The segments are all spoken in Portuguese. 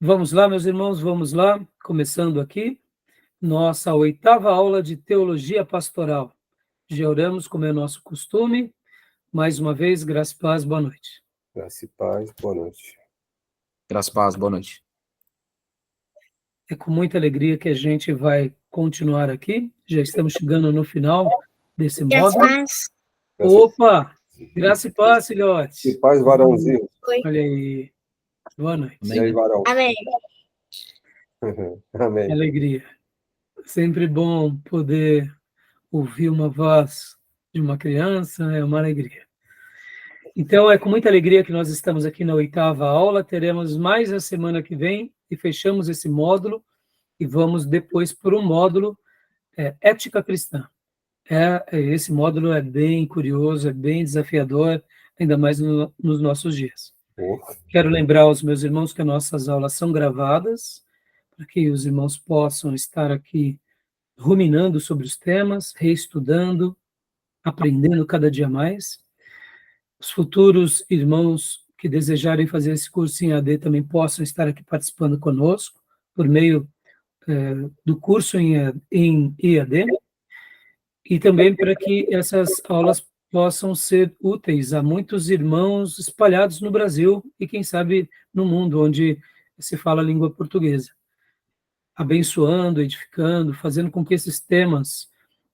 Vamos lá, meus irmãos, vamos lá, começando aqui, nossa 8ª aula de Teologia Pastoral. Já oramos, como é nosso costume. Mais uma vez, graça e paz, boa noite. Graça e paz, boa noite. Graça e paz, boa noite. É com muita alegria que a gente vai continuar aqui. Já estamos chegando no final desse módulo. Opa! Graça e paz, filhote. E paz, varãozinho. Olha aí. Boa noite. E aí, varão? Amém. Amém. Alegria. Sempre bom poder ouvir uma voz de uma criança, é uma alegria. Então, é com muita alegria que nós estamos aqui na 8ª aula, teremos mais a semana que vem e fechamos esse módulo e vamos depois para o módulo Ética Cristã. Esse módulo é bem curioso, é bem desafiador, ainda mais nos nossos dias. Quero lembrar aos meus irmãos que as nossas aulas são gravadas, para que os irmãos possam estar aqui ruminando sobre os temas, reestudando, aprendendo cada dia mais. Os futuros irmãos que desejarem fazer esse curso em AD também possam estar aqui participando conosco, por meio do curso em EAD, e também para que essas aulas possam ser úteis a muitos irmãos espalhados no Brasil e, quem sabe, no mundo, onde se fala a língua portuguesa. Abençoando, edificando, fazendo com que esses temas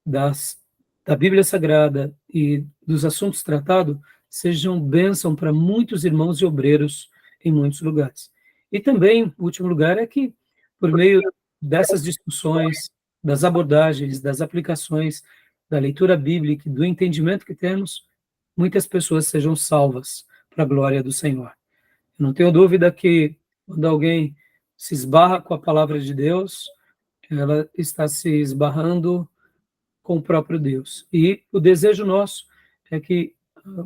da Bíblia Sagrada e dos assuntos tratados sejam bênção para muitos irmãos e obreiros em muitos lugares. E também, o último lugar é que, por meio dessas discussões, das abordagens, das aplicações, da leitura bíblica, do entendimento que temos, muitas pessoas sejam salvas para a glória do Senhor. Eu não tenho dúvida que, quando alguém se esbarra com a palavra de Deus, ela está se esbarrando com o próprio Deus. E o desejo nosso é que,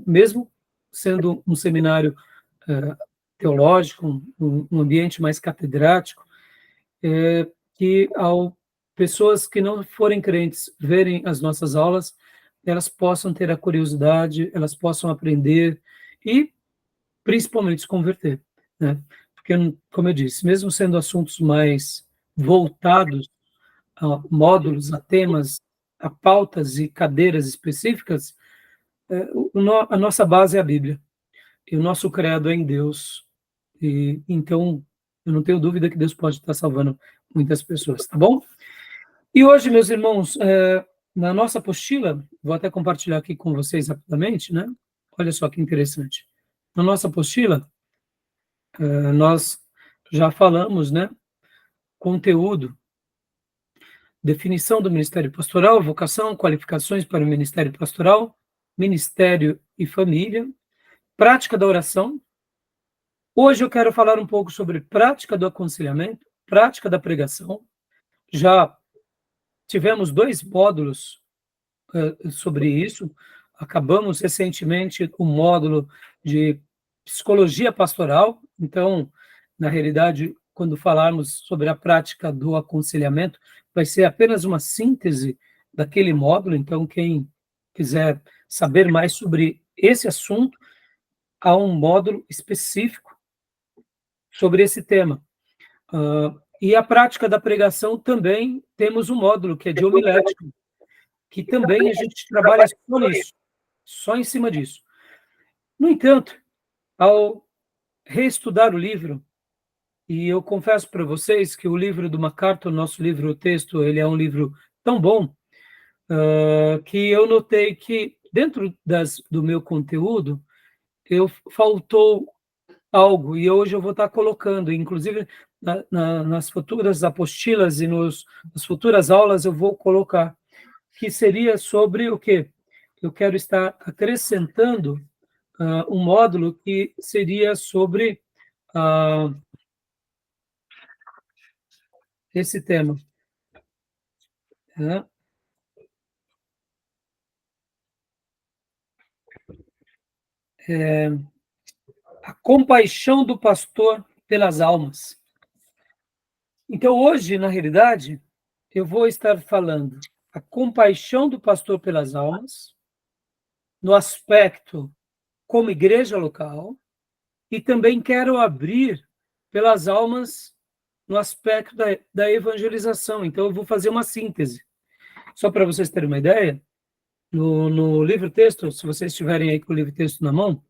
mesmo sendo um seminário teológico, um ambiente mais catedrático, que ao pessoas que não forem crentes verem as nossas aulas, elas possam ter a curiosidade, elas possam aprender e, principalmente, se converter, né? Porque, como eu disse, mesmo sendo assuntos mais voltados a módulos, a temas, a pautas e cadeiras específicas, a nossa base é a Bíblia, e o nosso credo é em Deus, e então eu não tenho dúvida que Deus pode estar salvando muitas pessoas, tá bom? E hoje, meus irmãos, na nossa apostila, vou até compartilhar aqui com vocês rapidamente, né? Olha só que interessante. Na nossa apostila, nós já falamos, né? Conteúdo, definição do ministério pastoral, vocação, qualificações para o ministério pastoral, ministério e família, prática da oração. Hoje eu quero falar um pouco sobre prática do aconselhamento, prática da pregação. Já tivemos 2 módulos sobre isso. Acabamos recentemente o módulo de psicologia pastoral. Então, na realidade, quando falarmos sobre a prática do aconselhamento, vai ser apenas uma síntese daquele módulo. Então, quem quiser saber mais sobre esse assunto, há um módulo específico sobre esse tema. E a prática da pregação também temos um módulo que é de homilética, que também a gente trabalha só nisso, só em cima disso. No entanto, ao reestudar o livro, e eu confesso para vocês que o livro do MacArthur, nosso livro, o texto, ele é um livro tão bom, que eu notei que dentro do meu conteúdo, faltou algo, e hoje eu vou estar colocando, inclusive nas futuras apostilas e nas futuras aulas eu vou colocar, que seria sobre o quê? Eu quero estar acrescentando um módulo que seria sobre esse tema. A compaixão do pastor pelas almas. Então, hoje, na realidade, eu vou estar falando a compaixão do pastor pelas almas, no aspecto como igreja local, e também quero abrir pelas almas no aspecto da evangelização. Então, eu vou fazer uma síntese. Só para vocês terem uma ideia, no livro-texto, se vocês estiverem aí com o livro-texto na mão,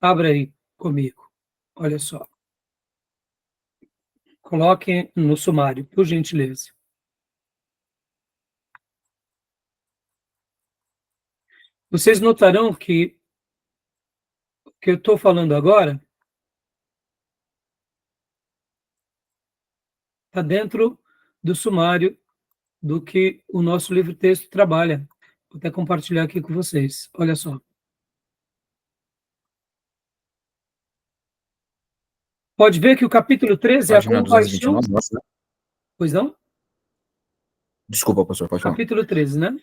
abra aí comigo. Olha só. Coloquem no sumário, por gentileza. Vocês notarão que o que eu estou falando agora está dentro do sumário do que o nosso livro-texto trabalha. Vou até compartilhar aqui com vocês. Olha só. Pode ver que o capítulo 13 é a Página compaixão... 229, nossa. Pois não? Desculpa, pastor, pode falar. Capítulo 13, né?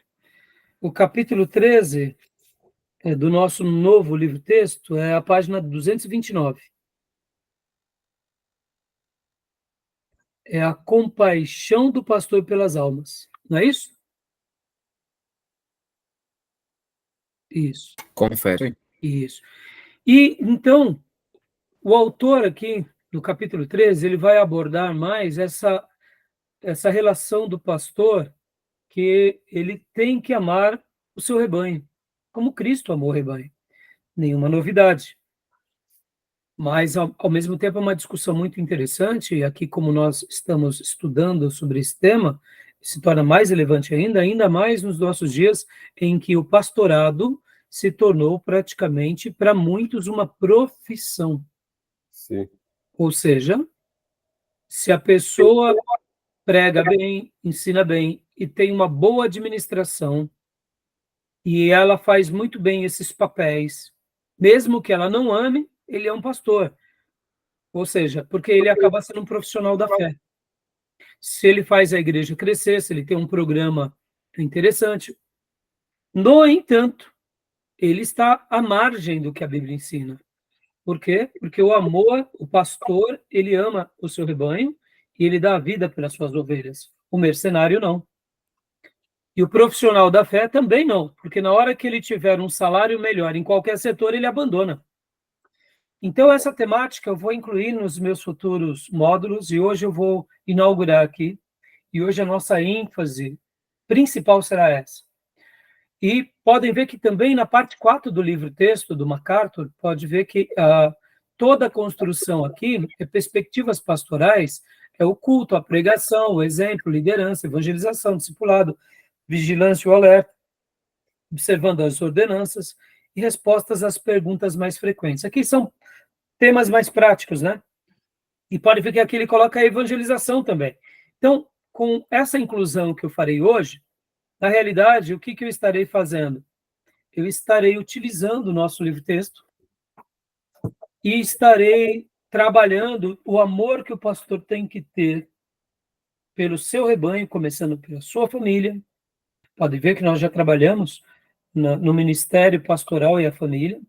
O capítulo 13 do nosso novo livro-texto é a página 229. É a compaixão do pastor pelas almas. Não é isso? Isso. Confere. Isso. E, então, o autor aqui, no capítulo 13, ele vai abordar mais essa relação do pastor, que ele tem que amar o seu rebanho, como Cristo amou o rebanho. Nenhuma novidade. Mas, ao mesmo tempo, é uma discussão muito interessante, e aqui, como nós estamos estudando sobre esse tema, se torna mais relevante ainda mais nos nossos dias, em que o pastorado se tornou praticamente, para muitos, uma profissão. Sim. Ou seja, se a pessoa prega bem, ensina bem e tem uma boa administração, e ela faz muito bem esses papéis, mesmo que ela não ame, ele é um pastor. Ou seja, porque ele acaba sendo um profissional da fé. Se ele faz a igreja crescer, se ele tem um programa interessante. No entanto, ele está à margem do que a Bíblia ensina. Por quê? Porque o amor, o pastor, ele ama o seu rebanho e ele dá a vida pelas suas ovelhas. O mercenário não. E o profissional da fé também não, porque na hora que ele tiver um salário melhor em qualquer setor, ele abandona. Então, essa temática eu vou incluir nos meus futuros módulos, e hoje eu vou inaugurar aqui, e hoje a nossa ênfase principal será essa. E podem ver que também na parte 4 do livro-texto do MacArthur, pode ver que toda a construção aqui é perspectivas pastorais, é o culto, a pregação, o exemplo, liderança, evangelização, discipulado, vigilância e o alerta, observando as ordenanças e respostas às perguntas mais frequentes. Aqui são temas mais práticos, né? E pode ver que aqui ele coloca a evangelização também. Então, com essa inclusão que eu farei hoje, na realidade, o que eu estarei fazendo? Eu estarei utilizando o nosso livro-texto e estarei trabalhando o amor que o pastor tem que ter pelo seu rebanho, começando pela sua família. Pode ver que nós já trabalhamos no Ministério Pastoral e a Família.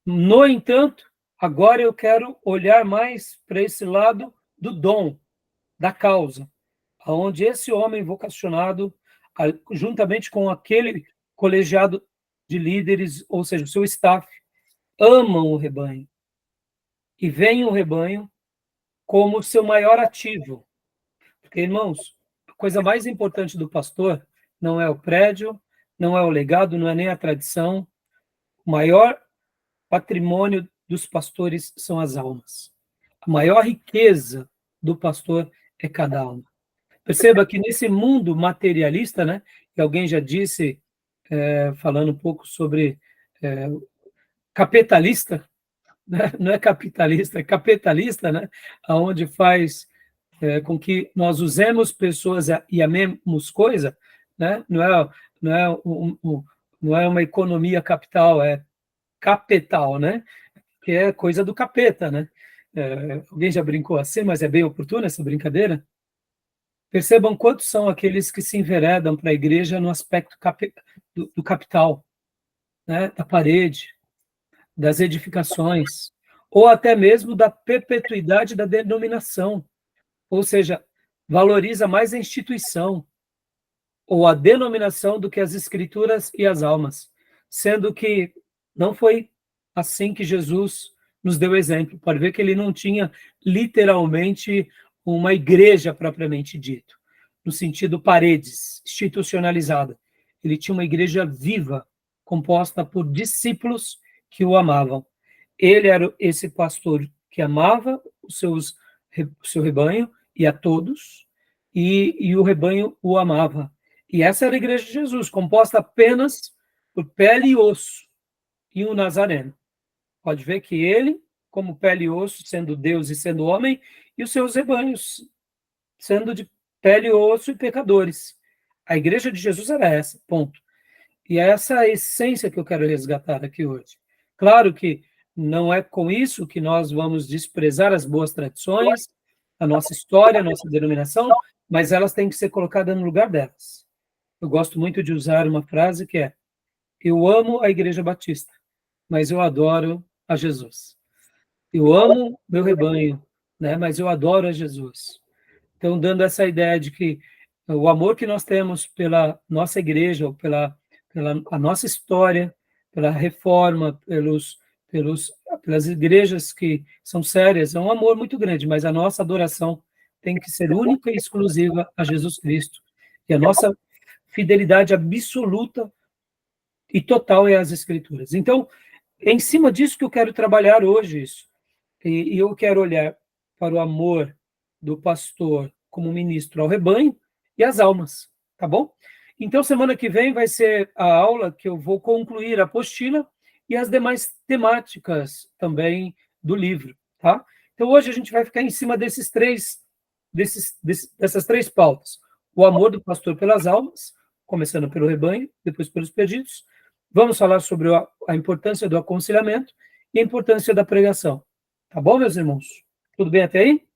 No entanto, agora eu quero olhar mais para esse lado do dom, da causa, onde esse homem vocacionado, juntamente com aquele colegiado de líderes, ou seja, o seu staff, amam o rebanho e veem o rebanho como seu maior ativo. Porque, irmãos, a coisa mais importante do pastor não é o prédio, não é o legado, não é nem a tradição. O maior patrimônio dos pastores são as almas. A maior riqueza do pastor é cada alma. Perceba que nesse mundo materialista, né, que alguém já disse, falando um pouco sobre capitalista, né, não é capitalista, é capitalista, né, onde faz com que nós usemos pessoas e amemos coisa, né, não é uma economia capital, é capital, né, que é coisa do capeta, né? Alguém já brincou assim, mas é bem oportuna essa brincadeira? Percebam quantos são aqueles que se enveredam para a igreja no aspecto do capital, né? Da parede, das edificações, ou até mesmo da perpetuidade da denominação, ou seja, valoriza mais a instituição ou a denominação do que as escrituras e as almas, sendo que não foi assim que Jesus nos deu exemplo. Pode ver que ele não tinha literalmente uma igreja propriamente dito, no sentido paredes, institucionalizada. Ele tinha uma igreja viva, composta por discípulos que o amavam. Ele era esse pastor que amava o seu rebanho e a todos, e o rebanho o amava. E essa era a igreja de Jesus, composta apenas por pele e osso, e um nazareno. Pode ver que ele, como pele e osso, sendo Deus e sendo homem, e os seus rebanhos, sendo de pele e osso e pecadores. A igreja de Jesus era essa, ponto. E é essa a essência que eu quero resgatar aqui hoje. Claro que não é com isso que nós vamos desprezar as boas tradições, a nossa história, a nossa denominação, mas elas têm que ser colocadas no lugar delas. Eu gosto muito de usar uma frase que é: eu amo a Igreja Batista, mas eu adoro a Jesus. Eu amo meu rebanho, né? Mas eu adoro a Jesus. Então, dando essa ideia de que o amor que nós temos pela nossa igreja, ou pela a nossa história, pela reforma, pelas igrejas que são sérias, é um amor muito grande, mas a nossa adoração tem que ser única e exclusiva a Jesus Cristo. E a nossa fidelidade absoluta e total é às Escrituras. Então, é em cima disso que eu quero trabalhar hoje, isso. E eu quero olhar para o amor do pastor como ministro ao rebanho e às almas, tá bom? Então, semana que vem vai ser a aula que eu vou concluir a apostila e as demais temáticas também do livro, tá? Então, hoje a gente vai ficar em cima dessas três pautas. O amor do pastor pelas almas, começando pelo rebanho, depois pelos perdidos. Vamos falar sobre a importância do aconselhamento e a importância da pregação. Tá bom, meus irmãos? Tudo bem até aí?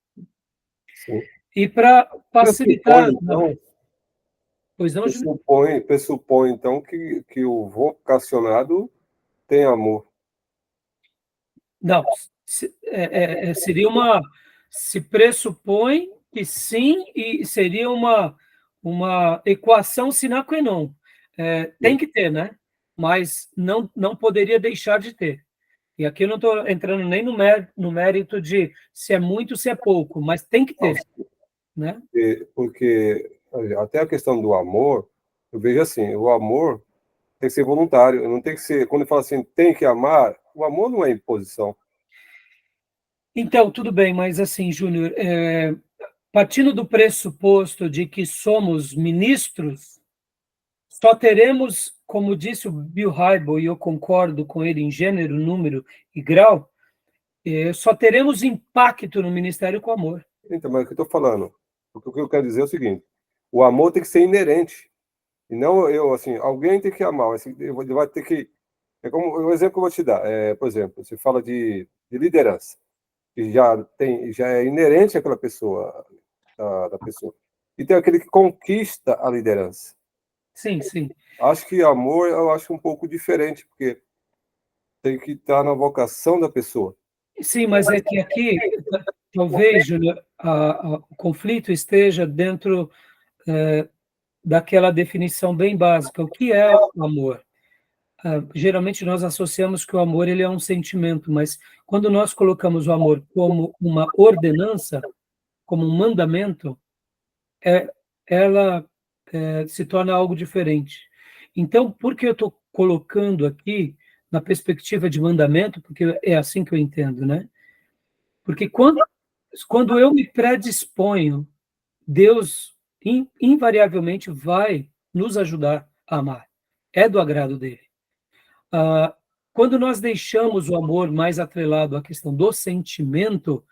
Sim. E para facilitar... Então, pois não, Júnior? pressupõe, então, que o vocacionado tem amor. Não, seria uma... Se pressupõe que sim, e seria uma equação sine qua non. Tem que ter, né? Mas não poderia deixar de ter. E aqui eu não estou entrando nem no mérito de se é muito ou se é pouco, mas tem que ter, né? Porque até a questão do amor, eu vejo assim, o amor tem que ser voluntário, não tem que ser, quando fala assim, tem que amar, o amor não é imposição. Então, tudo bem, mas assim, Júnior, partindo do pressuposto de que somos ministros, só teremos, como disse o Bill Hybels, e eu concordo com ele em gênero, número e grau, só teremos impacto no ministério com amor. Então, mas o que eu estou falando? Porque o que eu quero dizer é o seguinte, o amor tem que ser inerente. E não assim, alguém tem que amar, ele vai ter que... É como o exemplo que eu vou te dar. Por exemplo, você fala de liderança, que já é inerente àquela pessoa, da pessoa. E tem aquele que conquista a liderança. Sim, sim. Acho que amor, eu acho um pouco diferente, porque tem que estar na vocação da pessoa. Sim, mas é que aqui, talvez, Júnior, o conflito esteja dentro daquela definição bem básica. O que é o amor? Geralmente nós associamos que o amor ele é um sentimento, mas quando nós colocamos o amor como uma ordenança, como um mandamento, ela se torna algo diferente. Então, por que eu estou colocando aqui na perspectiva de mandamento? Porque é assim que eu entendo, né? Porque quando eu me predisponho, Deus invariavelmente vai nos ajudar a amar. É do agrado dele. Quando nós deixamos o amor mais atrelado à questão do sentimento,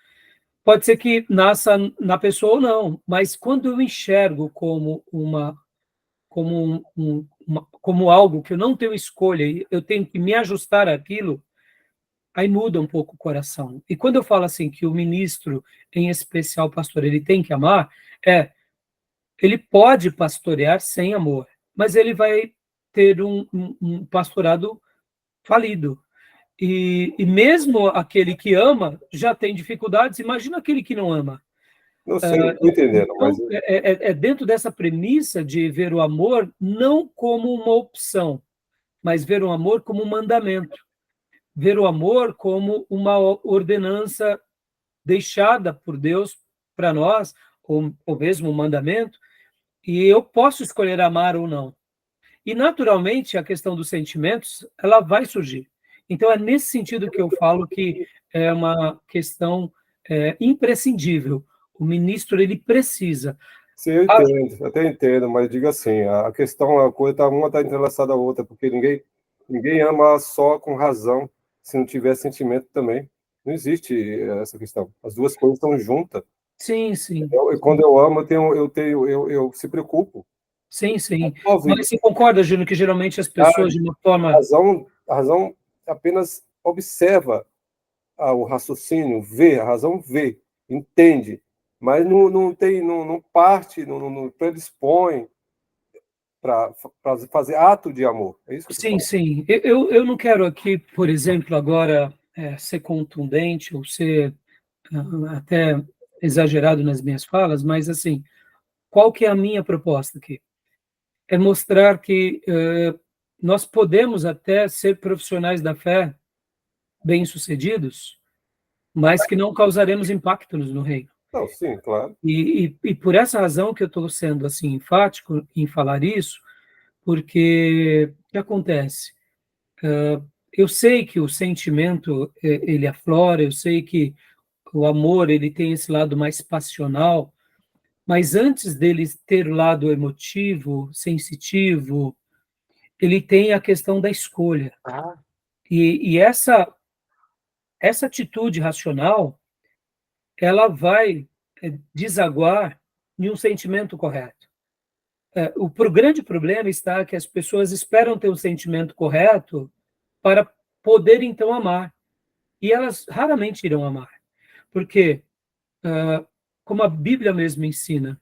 pode ser que nasça na pessoa ou não, mas quando eu enxergo como algo que eu não tenho escolha, e eu tenho que me ajustar àquilo, aí muda um pouco o coração. E quando eu falo assim que o ministro, em especial o pastor, ele tem que amar, ele pode pastorear sem amor, mas ele vai ter um pastorado falido. E mesmo aquele que ama já tem dificuldades, imagina aquele que não ama. Não sei, não estou entendendo, Então, mas... é dentro dessa premissa de ver o amor não como uma opção, mas ver o amor como um mandamento. ver o amor como uma ordenança deixada por Deus para nós, ou mesmo um mandamento, e eu posso escolher amar ou não. E, naturalmente, a questão dos sentimentos, ela vai surgir. Então, é nesse sentido que eu falo que é uma questão imprescindível. O ministro, ele precisa. Sim, eu entendo, eu até entendo, mas diga assim, a questão, a coisa tá, uma está entrelaçada à outra, porque ninguém ama só com razão, se não tiver sentimento também. Não existe essa questão. As duas coisas estão juntas. Sim, sim. E quando eu amo, eu se preocupo. Sim, sim. Óbvio, Mas você concorda, Júnior, que geralmente as pessoas, de uma forma. a razão apenas observa o raciocínio, vê, a razão vê, entende, mas não parte, não predispõe para fazer ato de amor. É isso que eu estou Sim, falando. sim. Eu não quero aqui, por exemplo, agora ser contundente ou ser até exagerado nas minhas falas, mas, assim, qual que é a minha proposta aqui? É mostrar que nós podemos até ser profissionais da fé bem-sucedidos, mas que não causaremos impactos no reino. Não, sim, claro. E por essa razão que eu estou sendo assim enfático em falar isso, porque o que acontece? Eu sei que o sentimento ele aflora, eu sei que o amor ele tem esse lado mais passional, mas antes dele ter o lado emotivo, sensitivo, ele tem a questão da escolha. E essa atitude racional, ela vai desaguar em um sentimento correto. O grande problema está que as pessoas esperam ter o sentimento correto para poder, então, amar. E elas raramente irão amar. Porque, como a Bíblia mesmo ensina,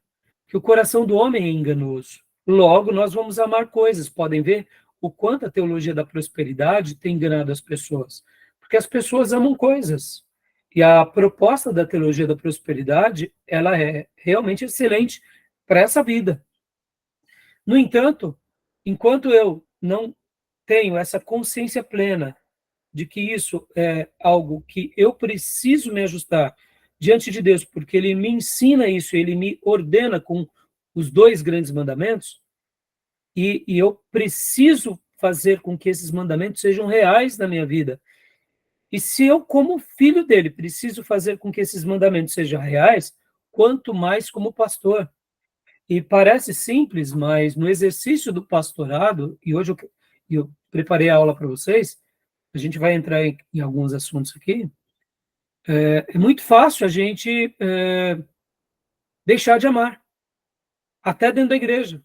que o coração do homem é enganoso. Logo, nós vamos amar coisas. Podem ver o quanto a teologia da prosperidade tem enganado as pessoas. Porque as pessoas amam coisas. E a proposta da teologia da prosperidade, ela é realmente excelente para essa vida. No entanto, enquanto eu não tenho essa consciência plena de que isso é algo que eu preciso me ajustar diante de Deus, porque Ele me ensina isso, Ele me ordena com os dois grandes mandamentos, e eu preciso fazer com que esses mandamentos sejam reais na minha vida. E se eu, como filho dele, preciso fazer com que esses mandamentos sejam reais, quanto mais como pastor. E parece simples, mas no exercício do pastorado, e hoje eu preparei a aula para vocês, a gente vai entrar em alguns assuntos aqui, é muito fácil a gente deixar de amar, até dentro da igreja.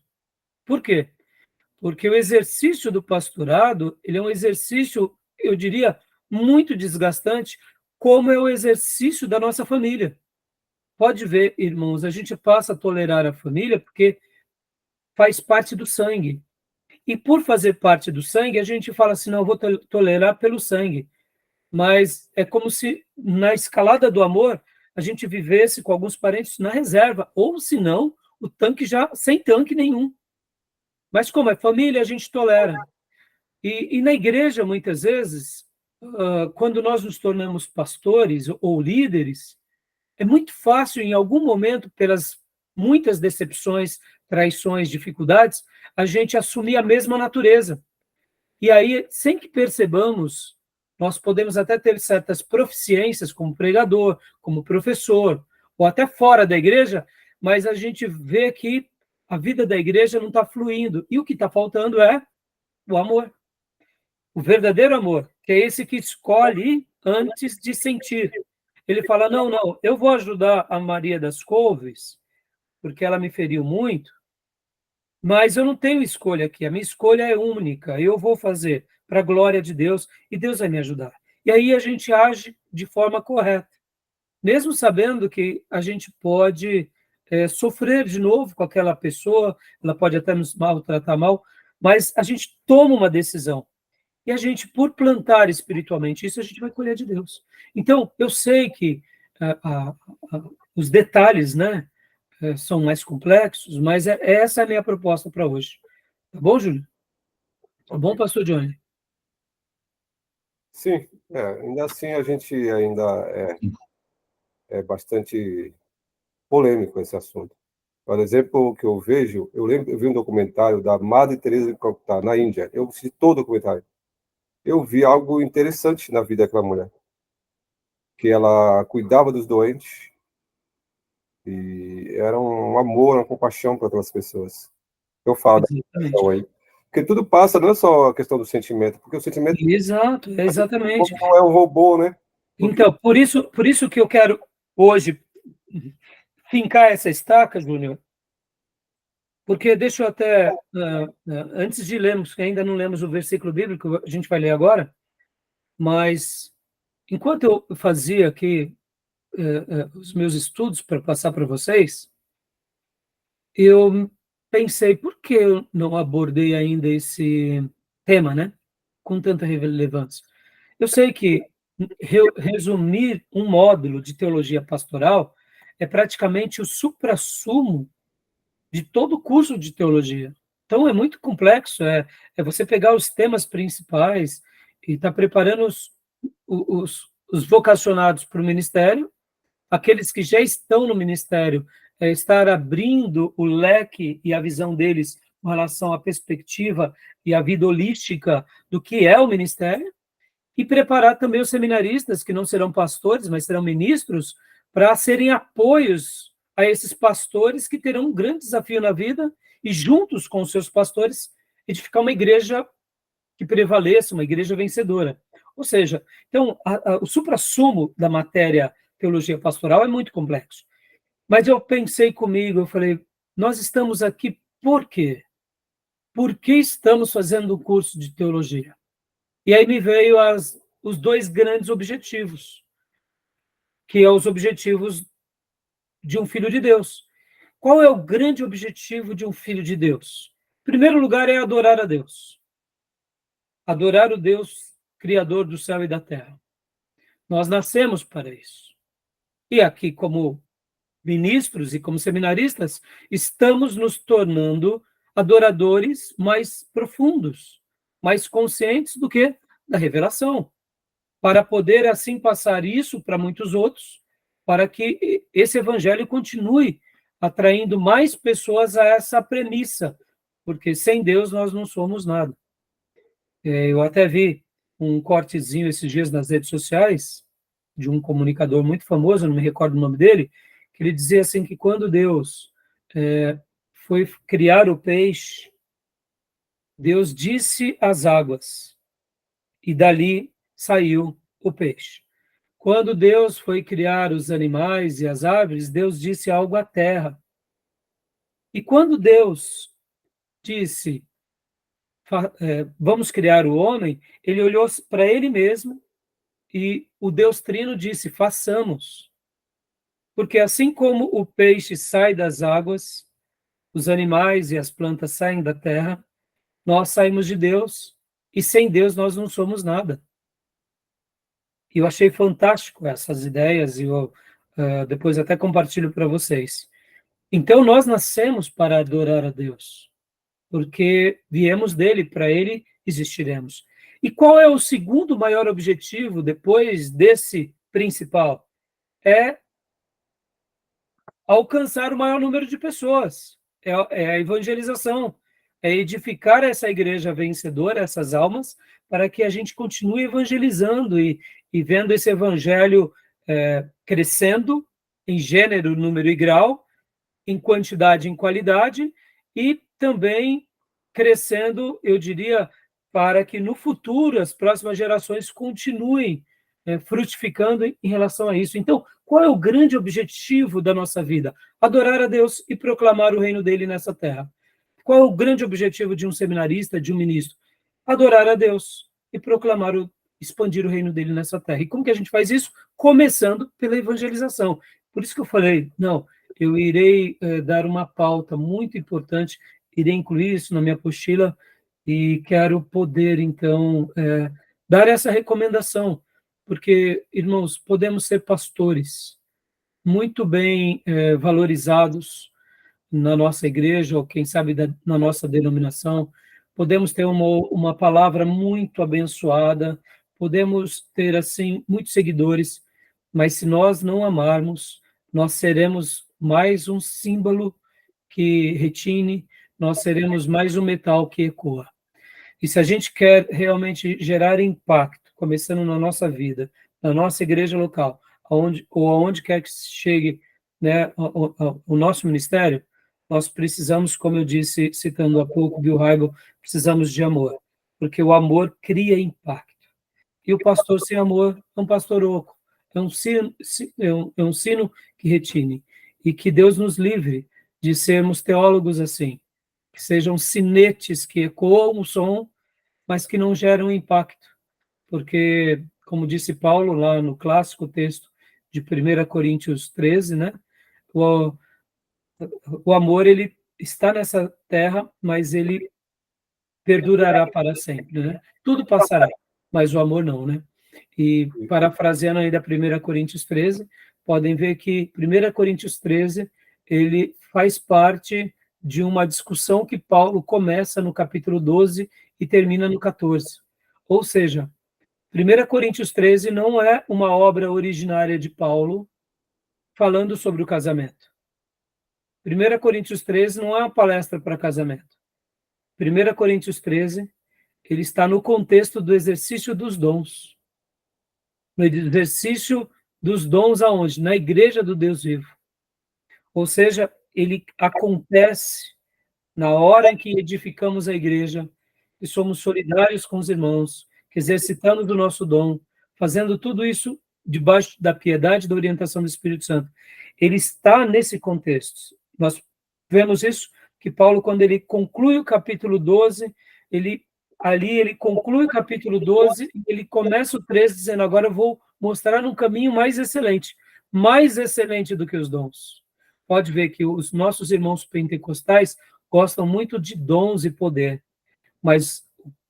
Por quê? Porque o exercício do pastorado, ele é um exercício, eu diria, muito desgastante, como é o exercício da nossa família. Pode ver, irmãos, a gente passa a tolerar a família porque faz parte do sangue. E por fazer parte do sangue, a gente fala assim, não, eu vou tolerar pelo sangue. Mas é como se, na escalada do amor, a gente vivesse com alguns parentes na reserva, ou se não, o tanque já sem tanque nenhum. Mas como é família, a gente tolera. E na igreja, muitas vezes, quando nós nos tornamos pastores ou líderes, é muito fácil, em algum momento, pelas muitas decepções, traições, dificuldades, a gente assumir a mesma natureza. E aí, sem que percebamos, nós podemos até ter certas proficiências como pregador, como professor, ou até fora da igreja, mas a gente vê que a vida da igreja não está fluindo. E o que está faltando é o amor. O verdadeiro amor, que é esse que escolhe antes de sentir. Ele fala, não, não, eu vou ajudar a Maria das Couves, porque ela me feriu muito, mas eu não tenho escolha aqui, a minha escolha é única, eu vou fazer para a glória de Deus e Deus vai me ajudar. E aí a gente age de forma correta, mesmo sabendo que a gente pode sofrer de novo com aquela pessoa, ela pode até nos maltratar mal, mas a gente toma uma decisão. E a gente, por plantar espiritualmente isso, a gente vai colher de Deus. Então, eu sei que os detalhes, né, são mais complexos, mas essa é a minha proposta para hoje. Tá bom, Júlio? Tá bom, pastor Johnny? Sim, ainda assim a gente ainda é bastante polêmico esse assunto. Por exemplo, o que eu vejo, eu vi um documentário da Madre Teresa de Calcutá, na Índia. Eu assisti todo o documentário. Eu vi algo interessante na vida daquela mulher, que ela cuidava dos doentes e era um amor, uma compaixão para aquelas pessoas. Eu falo da Exatamente. questão aí. Porque tudo passa, não é só a questão do sentimento, porque o sentimento Exato, exatamente. não é um robô, né? Porque, Então, por isso que eu quero hoje fincar essa estaca, Júnior, porque deixa eu até, antes de lermos, que ainda não lemos o versículo bíblico, a gente vai ler agora, mas enquanto eu fazia aqui os meus estudos para passar para vocês, eu pensei, por que eu não abordei ainda esse tema, né? Com tanta relevância. Eu sei que resumir um módulo de teologia pastoral é praticamente o suprassumo de todo o curso de teologia. Então, é muito complexo, é você pegar os temas principais e estar preparando os vocacionados para o ministério, aqueles que já estão no ministério, estar abrindo o leque e a visão deles com relação à perspectiva e à vida holística do que é o ministério, e preparar também os seminaristas, que não serão pastores, mas serão ministros, para serem apoios a esses pastores que terão um grande desafio na vida e, juntos com os seus pastores, edificar uma igreja que prevaleça, uma igreja vencedora. Ou seja, então, o suprassumo da matéria teologia pastoral é muito complexo. Mas eu pensei comigo, eu falei, nós estamos aqui por quê? Por que estamos fazendo o curso de teologia? E aí me veio os dois grandes objetivos, que são os objetivos de um filho de Deus. Qual é o grande objetivo de um filho de Deus? Em primeiro lugar, é adorar a Deus. Adorar o Deus Criador do céu e da terra. Nós nascemos para isso. E aqui, como ministros e como seminaristas, estamos nos tornando adoradores mais profundos, mais conscientes do que da revelação, para poder assim passar isso para muitos outros, para que esse evangelho continue atraindo mais pessoas a essa premissa, porque sem Deus nós não somos nada. Eu até vi um cortezinho esses dias nas redes sociais de um comunicador muito famoso, não me recordo o nome dele, que ele dizia assim que quando Deus foi criar o peixe, Deus disse às águas, e dali saiu o peixe. Quando Deus foi criar os animais e as árvores, Deus disse algo à terra. E quando Deus disse, vamos criar o homem, ele olhou para ele mesmo e o Deus Trino disse, façamos. Porque assim como o peixe sai das águas, os animais e as plantas saem da terra, nós saímos de Deus e sem Deus nós não somos nada. E eu achei fantástico essas ideias e eu depois até compartilho para vocês. Então nós nascemos para adorar a Deus, porque viemos dele, para ele existiremos. E qual é o segundo maior objetivo depois desse principal? É alcançar o maior número de pessoas. É a evangelização, é edificar essa igreja vencedora, essas almas, para que a gente continue evangelizando e vendo esse evangelho crescendo em gênero, número e grau, em quantidade e em qualidade, e também crescendo, eu diria, para que no futuro as próximas gerações continuem frutificando em relação a isso. Então, qual é o grande objetivo da nossa vida? Adorar a Deus e proclamar o reino dele nessa terra. Qual é o grande objetivo de um seminarista, de um ministro? Adorar a Deus e proclamar expandir o reino dele nessa terra. E como que a gente faz isso? Começando pela evangelização. Por isso que eu falei, não, eu irei dar uma pauta muito importante, irei incluir isso na minha apostila e quero poder, então, dar essa recomendação, porque, irmãos, podemos ser pastores muito bem valorizados na nossa igreja, ou quem sabe na nossa denominação, podemos ter uma palavra muito abençoada, podemos ter, assim, muitos seguidores, mas se nós não amarmos, nós seremos mais um símbolo que retine, nós seremos mais um metal que ecoa. E se a gente quer realmente gerar impacto, começando na nossa vida, na nossa igreja local, aonde quer que chegue, né, o nosso ministério, nós precisamos, como eu disse, citando há pouco Bill Hybels, precisamos de amor, porque o amor cria impacto. E o pastor sem amor é um pastor oco, é um sino que retine. E que Deus nos livre de sermos teólogos assim, que sejam sinetes que ecoam o som, mas que não geram impacto. Porque, como disse Paulo lá no clássico texto de 1 Coríntios 13, né? O amor, ele está nessa terra, mas ele perdurará para sempre, né? Tudo passará, mas o amor não, né? E parafraseando ainda 1 Coríntios 13, podem ver que 1 Coríntios 13, ele faz parte de uma discussão que Paulo começa no capítulo 12 e termina no 14. Ou seja, 1 Coríntios 13 não é uma obra originária de Paulo falando sobre o casamento. 1 Coríntios 13 não é uma palestra para casamento. 1 Coríntios 13, ele está no contexto do exercício dos dons. No exercício dos dons aonde? Na igreja do Deus vivo. Ou seja, ele acontece na hora em que edificamos a igreja, e somos solidários com os irmãos, que exercitamos o nosso dom, fazendo tudo isso debaixo da piedade e da orientação do Espírito Santo. Ele está nesse contexto. Nós vemos isso, que Paulo, quando ele conclui o capítulo 12, ele conclui o capítulo 12 e ele começa o 13 dizendo, agora eu vou mostrar um caminho mais excelente do que os dons. Pode ver que os nossos irmãos pentecostais gostam muito de dons e poder, mas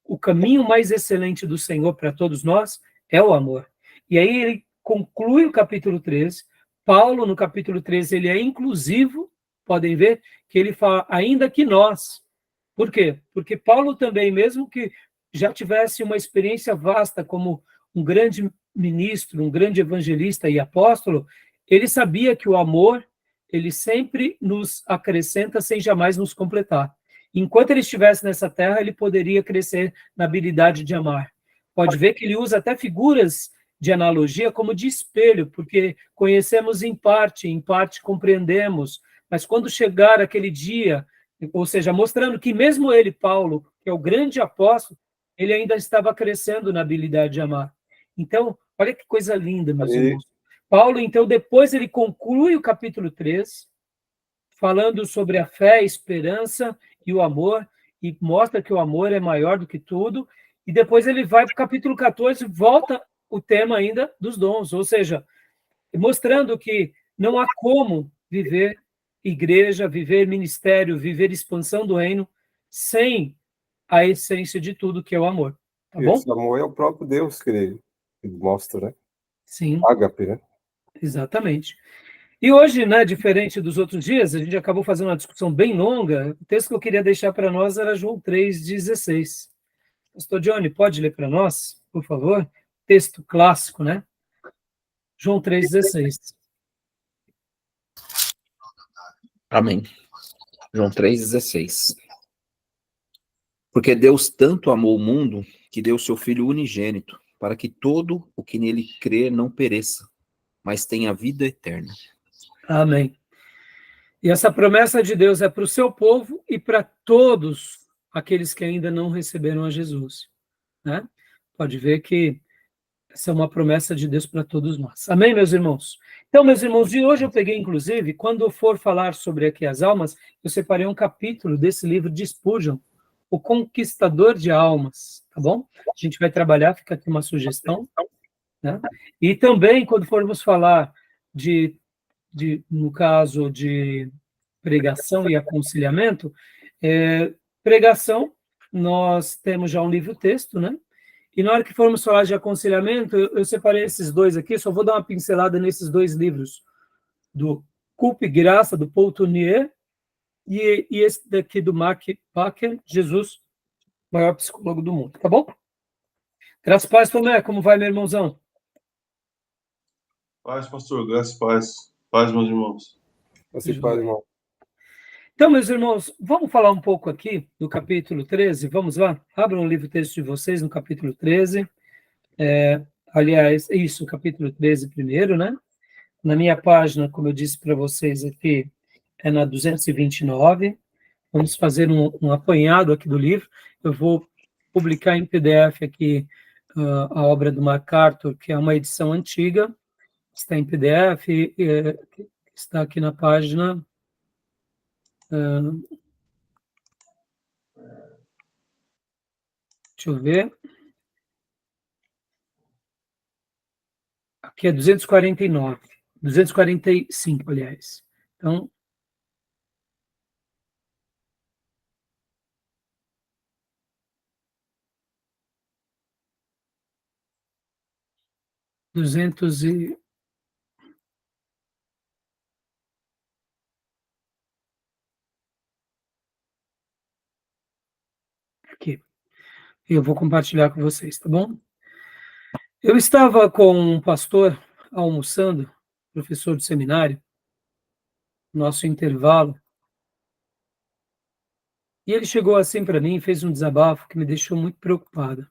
o caminho mais excelente do Senhor para todos nós é o amor. E aí ele conclui o capítulo 13, Paulo, no capítulo 13, ele é inclusivo, podem ver que ele fala, ainda que nós. Por quê? Porque Paulo também, mesmo que já tivesse uma experiência vasta como um grande ministro, um grande evangelista e apóstolo, ele sabia que o amor, ele sempre nos acrescenta sem jamais nos completar. Enquanto ele estivesse nessa terra, ele poderia crescer na habilidade de amar. Pode ver que ele usa até figuras de analogia como de espelho, porque conhecemos em parte compreendemos, mas quando chegar aquele dia, ou seja, mostrando que mesmo ele, Paulo, que é o grande apóstolo, ele ainda estava crescendo na habilidade de amar. Então, olha que coisa linda, meus irmãos. Paulo, então, depois ele conclui o capítulo 3, falando sobre a fé, a esperança e o amor, e mostra que o amor é maior do que tudo, e depois ele vai para o capítulo 14 e volta o tema ainda dos dons, ou seja, mostrando que não há como viver igreja, viver ministério, viver expansão do reino sem a essência de tudo, que é o amor. Tá bom? Esse amor é o próprio Deus que ele mostra, né? Sim. Ágape, né? Exatamente. E hoje, né, diferente dos outros dias, a gente acabou fazendo uma discussão bem longa. O texto que eu queria deixar para nós era João 3,16. Pastor Johnny, pode ler para nós, por favor? Texto clássico, né? João 3,16. Amém. João 3,16. Porque Deus tanto amou o mundo que deu seu Filho unigênito, para que todo o que nele crê não pereça, mas tenha vida eterna. Amém. E essa promessa de Deus é para o seu povo e para todos aqueles que ainda não receberam a Jesus, né? Pode ver que essa é uma promessa de Deus para todos nós. Amém, meus irmãos? Então, meus irmãos, de hoje eu peguei, inclusive, quando eu for falar sobre aqui as almas, eu separei um capítulo desse livro de Spurgeon, O Conquistador de Almas, tá bom? A gente vai trabalhar, fica aqui uma sugestão, né? E também, quando formos falar no caso de pregação e aconselhamento, pregação, nós temos já um livro-texto, né? E na hora que formos falar de aconselhamento, eu separei esses dois aqui, só vou dar uma pincelada nesses dois livros, do Culpa e Graça, do Paul Tournier, e esse daqui do Mark Packer, Jesus, maior psicólogo do mundo, tá bom? Graças a paz, Tomé, como vai, meu irmãozão? Paz, pastor, graças e paz. Paz, meus irmãos. Assim, paz, irmão. Então, meus irmãos, vamos falar um pouco aqui do capítulo 13, vamos lá? Abram o livro texto de vocês no capítulo 13. Aliás, isso, capítulo 13 primeiro, né? Na minha página, como eu disse para vocês aqui, é na 229. Vamos fazer um apanhado aqui do livro. Eu vou publicar em PDF aqui a obra do MacArthur, que é uma edição antiga, está em PDF, está aqui na página. Deixa eu ver. Aqui é 249. 245, aliás. Então, aqui. Eu vou compartilhar com vocês, tá bom? Eu estava com um pastor almoçando, professor de seminário, nosso intervalo, e ele chegou assim para mim e fez um desabafo que me deixou muito preocupada.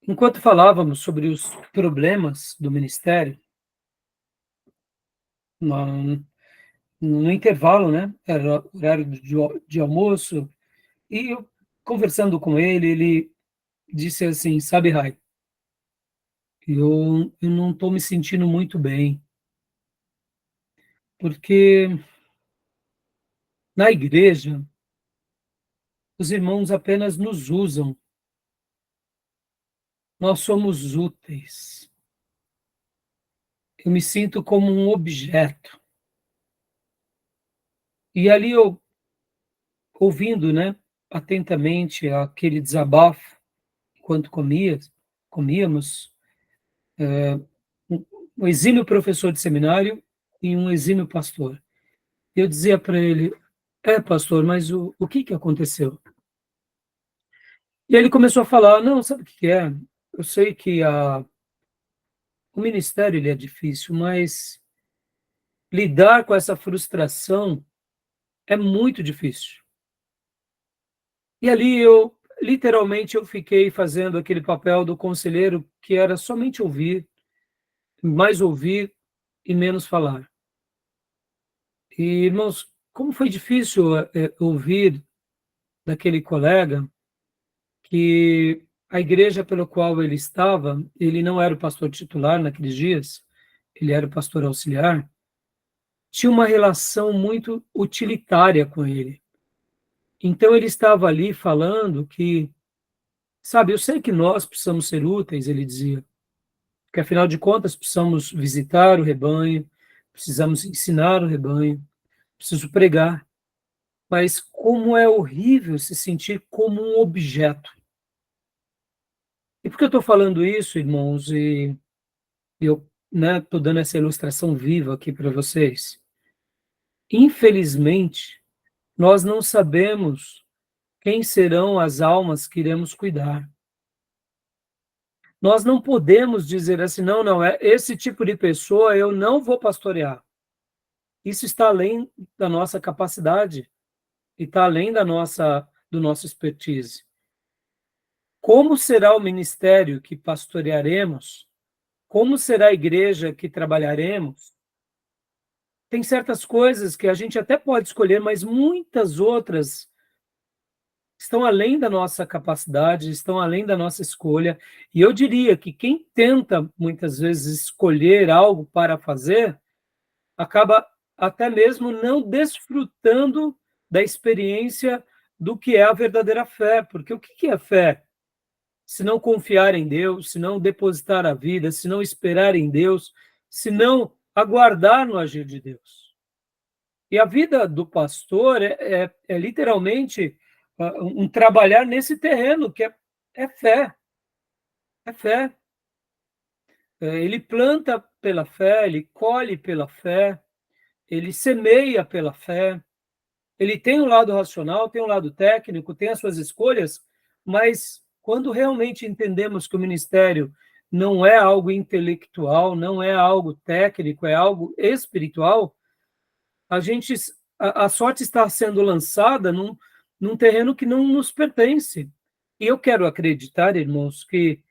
Enquanto falávamos sobre os problemas do ministério, no intervalo, né? Era horário de almoço, e eu, conversando com ele, ele disse assim: sabe, Rai, eu não estou me sentindo muito bem, porque na igreja os irmãos apenas nos usam, nós somos úteis. Eu me sinto como um objeto. E ali eu, ouvindo, né, atentamente aquele desabafo, enquanto comíamos, um exímio professor de seminário e um exímio pastor. Eu dizia para ele: pastor, mas o que aconteceu? E ele começou a falar: não, sabe o que é? Eu sei que o ministério ele é difícil, mas lidar com essa frustração é muito difícil. E ali literalmente, eu fiquei fazendo aquele papel do conselheiro que era somente ouvir, mais ouvir e menos falar. E, irmãos, como foi difícil ouvir daquele colega que a igreja pela qual ele estava, ele não era o pastor titular naqueles dias, ele era o pastor auxiliar, tinha uma relação muito utilitária com ele. Então ele estava ali falando que, sabe, eu sei que nós precisamos ser úteis, ele dizia, porque afinal de contas precisamos visitar o rebanho, precisamos ensinar o rebanho, preciso pregar. Mas como é horrível se sentir como um objeto. E por que eu estou falando isso, irmãos? E eu estou dando essa ilustração viva aqui para vocês. Infelizmente, nós não sabemos quem serão as almas que iremos cuidar. Nós não podemos dizer assim: não, esse tipo de pessoa eu não vou pastorear. Isso está além da nossa capacidade e está além do nosso expertise. Como será o ministério que pastorearemos? Como será a igreja que trabalharemos? Tem certas coisas que a gente até pode escolher, mas muitas outras estão além da nossa capacidade, estão além da nossa escolha. E eu diria que quem tenta, muitas vezes, escolher algo para fazer, acaba até mesmo não desfrutando da experiência do que é a verdadeira fé. Porque o que é fé? Se não confiar em Deus, se não depositar a vida, se não esperar em Deus, se não aguardar no agir de Deus. E a vida do pastor é literalmente um trabalhar nesse terreno, que é fé. É fé. Ele planta pela fé, ele colhe pela fé, ele semeia pela fé, ele tem um lado racional, tem um lado técnico, tem as suas escolhas, mas quando realmente entendemos que o ministério não é algo intelectual, não é algo técnico, é algo espiritual, a sorte está sendo lançada num terreno que não nos pertence. E eu quero acreditar, irmãos, que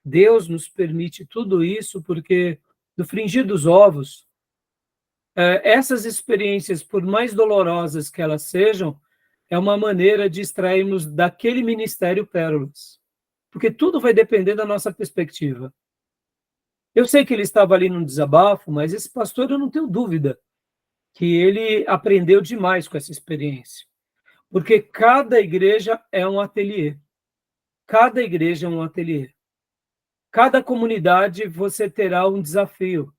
Deus nos permite tudo isso porque, no frigir dos ovos, essas experiências, por mais dolorosas que elas sejam, é uma maneira de extrairmos daquele ministério pérolas. Porque tudo vai depender da nossa perspectiva. Eu sei que ele estava ali num desabafo, mas esse pastor, eu não tenho dúvida que ele aprendeu demais com essa experiência. Porque cada igreja é um ateliê. Cada igreja é um ateliê. Cada comunidade você terá um desafio.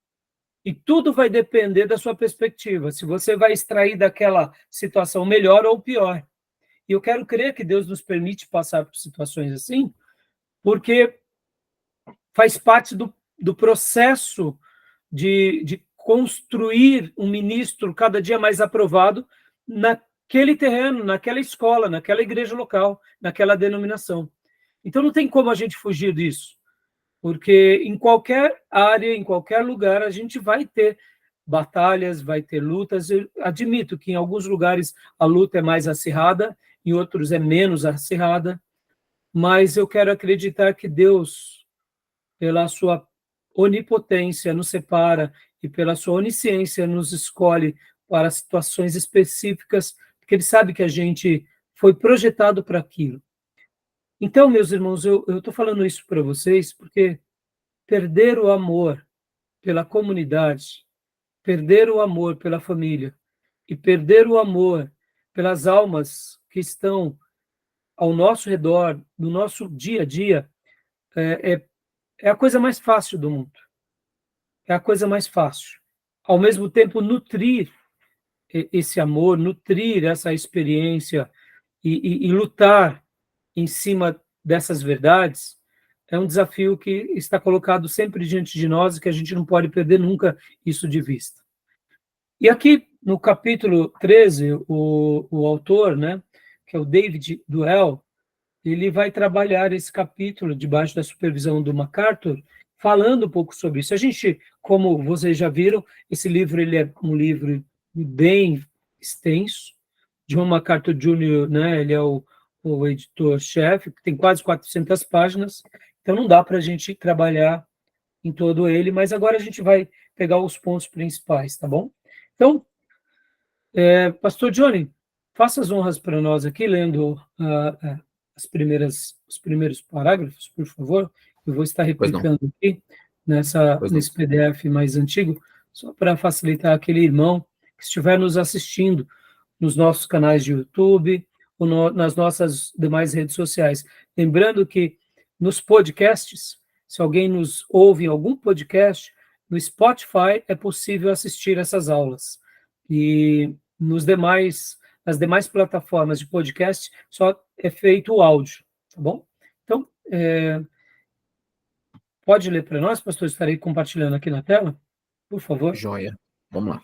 E tudo vai depender da sua perspectiva, se você vai extrair daquela situação melhor ou pior. E eu quero crer que Deus nos permite passar por situações assim, porque faz parte do processo de construir um ministro cada dia mais aprovado naquele terreno, naquela escola, naquela igreja local, naquela denominação. Então não tem como a gente fugir disso, porque em qualquer área, em qualquer lugar, a gente vai ter batalhas, vai ter lutas. Eu admito que em alguns lugares a luta é mais acirrada, em outros é menos acirrada, mas eu quero acreditar que Deus, pela sua onipotência, nos separa e pela sua onisciência nos escolhe para situações específicas, porque Ele sabe que a gente foi projetado para aquilo. Então, meus irmãos, eu estou falando isso para vocês porque perder o amor pela comunidade, perder o amor pela família e perder o amor pelas almas que estão ao nosso redor, no nosso dia a dia, é a coisa mais fácil do mundo. É a coisa mais fácil. Ao mesmo tempo, nutrir esse amor, nutrir essa experiência e lutar em cima dessas verdades é um desafio que está colocado sempre diante de nós e que a gente não pode perder nunca isso de vista. E aqui, no capítulo 13, o autor, né, que é o David Duell, ele vai trabalhar esse capítulo debaixo da supervisão do MacArthur, falando um pouco sobre isso. A gente, como vocês já viram, esse livro ele é um livro bem extenso. John MacArthur Jr., né, ele é o editor-chefe, que tem quase 400 páginas, então não dá para a gente trabalhar em todo ele, mas agora a gente vai pegar os pontos principais, tá bom? Então, Pastor Johnny, faça as honras para nós aqui, lendo os primeiros parágrafos, por favor. Eu vou estar replicando aqui nesse PDF mais antigo, só para facilitar aquele irmão que estiver nos assistindo nos nossos canais de YouTube ou nas nossas demais redes sociais. Lembrando que nos podcasts, se alguém nos ouve em algum podcast, no Spotify é possível assistir essas aulas. E nas demais plataformas de podcast, só é feito o áudio, tá bom? Então, pode ler para nós, pastor? Estarei compartilhando aqui na tela, por favor. Joia. Vamos lá.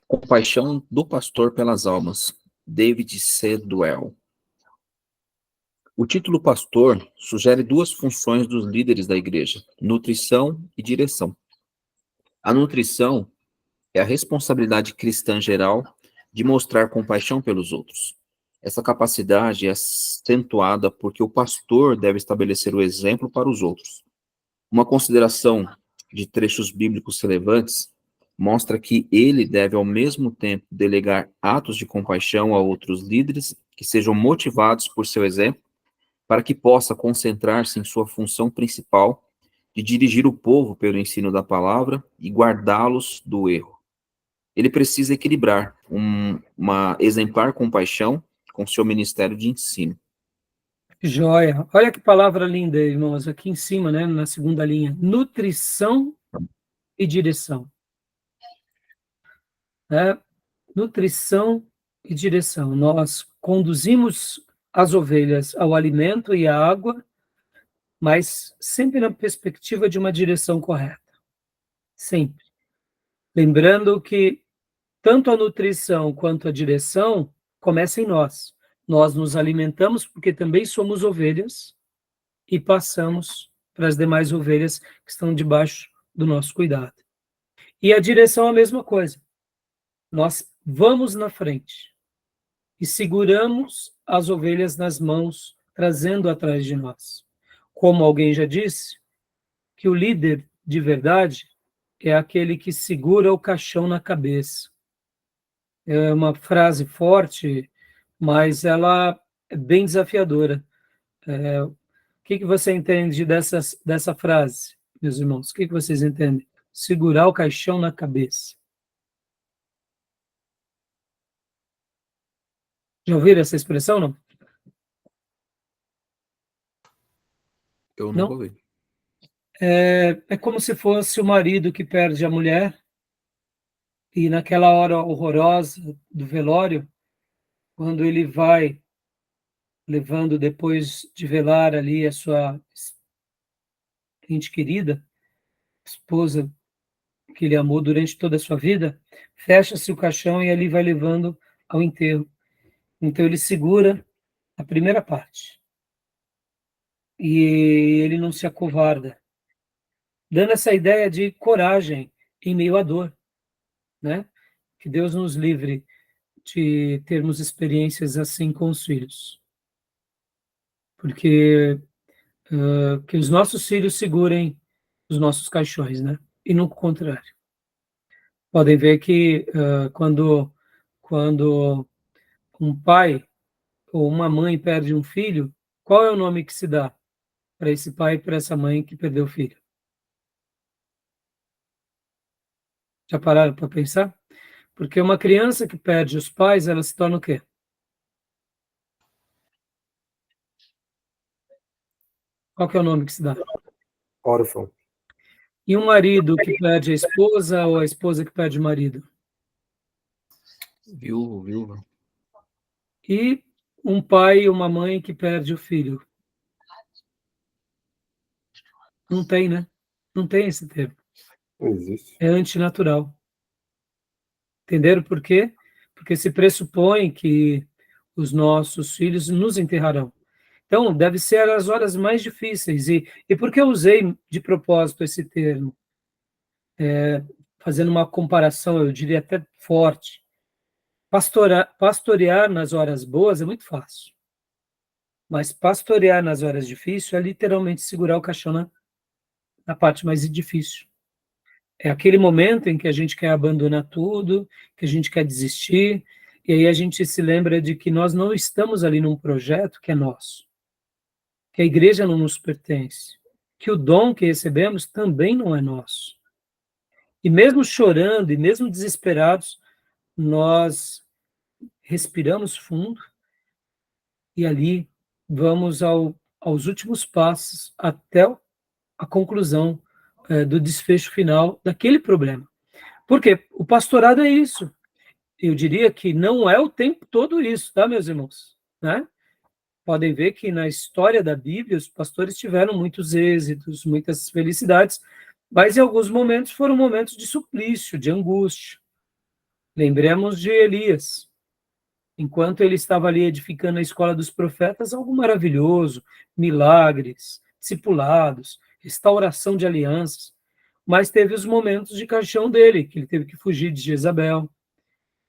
Compaixão do pastor pelas almas. David C. Duell. O título pastor sugere duas funções dos líderes da igreja: nutrição e direção. A nutrição é a responsabilidade cristã geral de mostrar compaixão pelos outros. Essa capacidade é acentuada porque o pastor deve estabelecer o exemplo para os outros. Uma consideração de trechos bíblicos relevantes mostra que ele deve, ao mesmo tempo, delegar atos de compaixão a outros líderes que sejam motivados por seu exemplo, para que possa concentrar-se em sua função principal de dirigir o povo pelo ensino da palavra e guardá-los do erro. Ele precisa equilibrar uma exemplar compaixão com seu ministério de ensino. Joia. Olha que palavra linda, irmãos, aqui em cima, né, na segunda linha. Nutrição e direção. Nutrição e direção. Nós conduzimos as ovelhas ao alimento e à água, mas sempre na perspectiva de uma direção correta. Sempre. Lembrando que tanto a nutrição quanto a direção começa em nós. Nós nos alimentamos porque também somos ovelhas, e passamos para as demais ovelhas que estão debaixo do nosso cuidado. E a direção é a mesma coisa. Nós vamos na frente e seguramos as ovelhas nas mãos, trazendo atrás de nós. Como alguém já disse, que o líder de verdade é aquele que segura o caixão na cabeça. É uma frase forte, mas ela é bem desafiadora. O que você entende dessa frase, meus irmãos? O que vocês entendem? Segurar o caixão na cabeça. Já ouviram essa expressão, não? Eu nunca Não? ouvi. É como se fosse o marido que perde a mulher e naquela hora horrorosa do velório, quando ele vai levando depois de velar ali a sua ente querida, esposa que ele amou durante toda a sua vida, fecha-se o caixão e ali vai levando ao enterro. Então ele segura a primeira parte e ele não se acovarda, dando essa ideia de coragem em meio à dor, né? Que Deus nos livre de termos experiências assim com os filhos, porque que os nossos filhos segurem os nossos caixões, né? E não o contrário. Podem ver que quando um pai ou uma mãe perde um filho, qual é o nome que se dá para esse pai e para essa mãe que perdeu o filho? Já pararam para pensar? Porque uma criança que perde os pais, ela se torna o quê? Qual que é o nome que se dá? Órfão. E um marido que perde a esposa ou a esposa que perde o marido? Viúva. E um pai e uma mãe que perde o filho? Não tem, né? Não tem esse termo. Não existe. É antinatural. Entenderam por quê? Porque se pressupõe que os nossos filhos nos enterrarão. Então, deve ser as horas mais difíceis. E por que eu usei de propósito esse termo? Fazendo uma comparação, eu diria até forte. Pastorear nas horas boas é muito fácil. Mas pastorear nas horas difíceis é literalmente segurar o caixão na parte mais difícil. É aquele momento em que a gente quer abandonar tudo, que a gente quer desistir, e aí a gente se lembra de que nós não estamos ali num projeto que é nosso, que a igreja não nos pertence, que o dom que recebemos também não é nosso. E mesmo chorando e mesmo desesperados, nós respiramos fundo e ali vamos aos últimos passos até a conclusão do desfecho final daquele problema. Porque o pastorado é isso. Eu diria que não é o tempo todo isso, tá, meus irmãos? Né? Podem ver que na história da Bíblia os pastores tiveram muitos êxitos, muitas felicidades, mas em alguns momentos foram momentos de suplício, de angústia. Lembremos de Elias. Enquanto ele estava ali edificando a escola dos profetas, algo maravilhoso, milagres, discipulados, restauração de alianças, mas teve os momentos de caixão dele, que ele teve que fugir de Jezabel.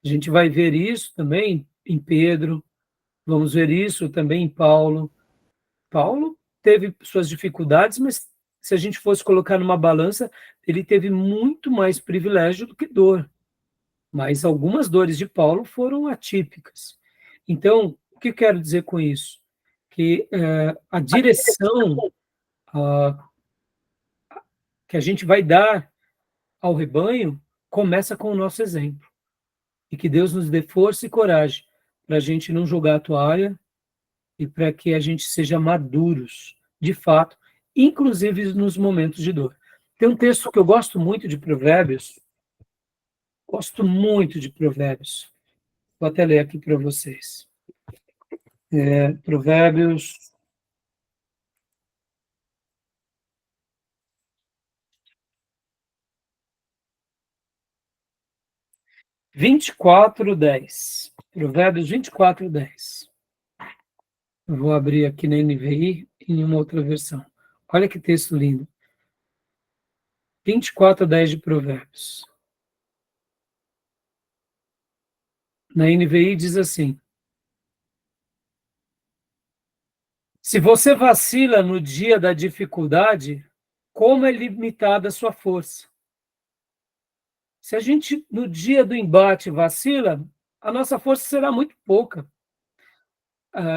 A gente vai ver isso também em Pedro, vamos ver isso também em Paulo. Paulo teve suas dificuldades, mas se a gente fosse colocar numa balança, ele teve muito mais privilégio do que dor. Mas algumas dores de Paulo foram atípicas. Então, o que eu quero dizer com isso? Que a direção que a gente vai dar ao rebanho começa com o nosso exemplo. E que Deus nos dê força e coragem para a gente não jogar a toalha e para que a gente seja maduros, de fato, inclusive nos momentos de dor. Tem um texto que eu gosto muito de Provérbios, vou até ler aqui para vocês. Provérbios 24:10. Provérbios 24:10. Eu vou abrir aqui na NVI e em uma outra versão. Olha que texto lindo. 24:10 de Provérbios. Na NVI diz assim: se você vacila no dia da dificuldade, como é limitada a sua força? Se a gente, no dia do embate, vacila, a nossa força será muito pouca.